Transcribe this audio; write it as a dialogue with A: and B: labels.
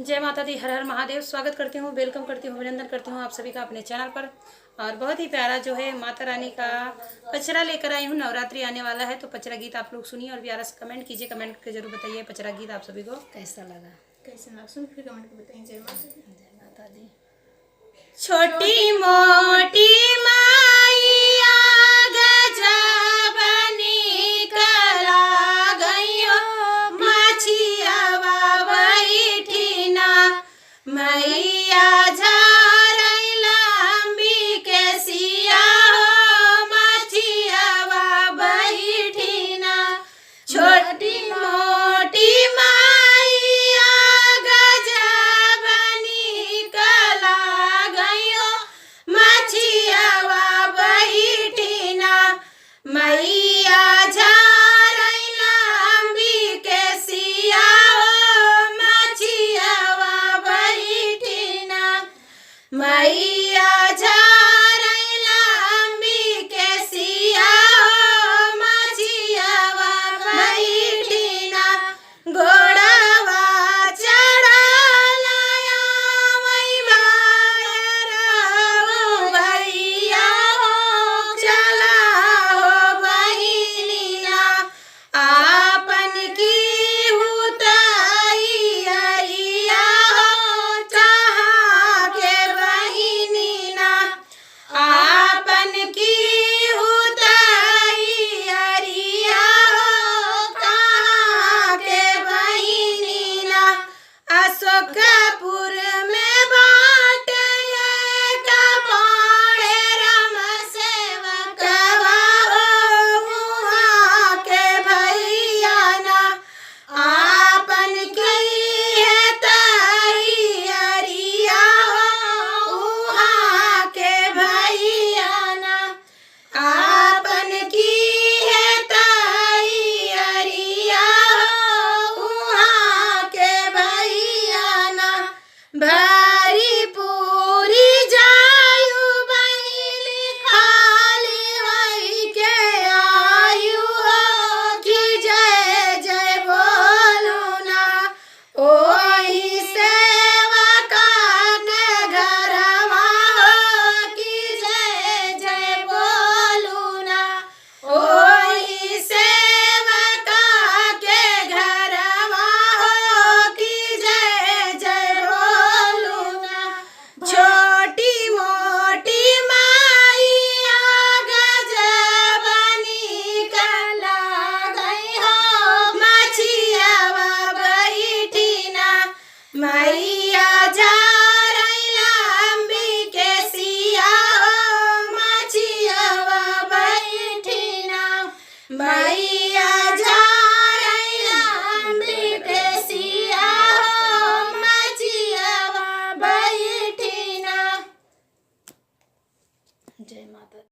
A: जय माता दी, हर हर महादेव। स्वागत करती हूँ, वेलकम करती हूँ, अभिनंदन करती हूँ आप सभी का अपने चैनल पर। और बहुत ही प्यारा जो है माता रानी का पचरा लेकर आई हूँ। नवरात्रि आने वाला है तो पचरा गीत आप लोग सुनिए और प्यारा से कमेंट कीजिए। कमेंट करके जरूर बताइए पचरा गीत आप सभी को कैसा लगा,
B: कैसे ना सुन फिर कमेंट में बताइए। जय माता दी।
A: जय माता दी। छोटी मोटी माइया गजब निकला गइयो, माछिया बैठी ना मैया झारई लंबी के सिया हो, माछिया बैठी ना। छोटी मोटी माइया गजब निकला गइयो, माछिया बैठी ना मैया झारई लंबी के सिया हो, माछिया बैठी ना मैया झारई लंबी के सिया हो, माछिया बैठी ना। घोड़वा चढ़ालया मैया भैया हो, चला हो बहिनिया आपन की हुतई अरिया हो, चाहा के बहिनिया आपन की हुतई अरिया हो, कहाँ के बहिनिया। अशोकपुर में बाट एक पाड़े राम सेवकवा हो, उहाँ के भैया ना आपन की है तई अरिया हो, उहाँ के भैया ना आपन की है तई अरिया हो, उहाँ के भैया ना। भरी पूरी जायु बहिनी खाली वही के आयु हो, कि जय जय बोलू ना ओही सेवका के घरवा हो, कि जय जय बोलू ना ओही सेवका के घरवा हो, कि जय जय बोलू ना। छोटी मोटी माइया गजब निकला गई हो, माछिया बैठी ना मैया झारई लंबी के सिया हो, माछिया बैठी ना मैया झारई लंबी के सिया हो, माछिया बैठी ना। जय माता।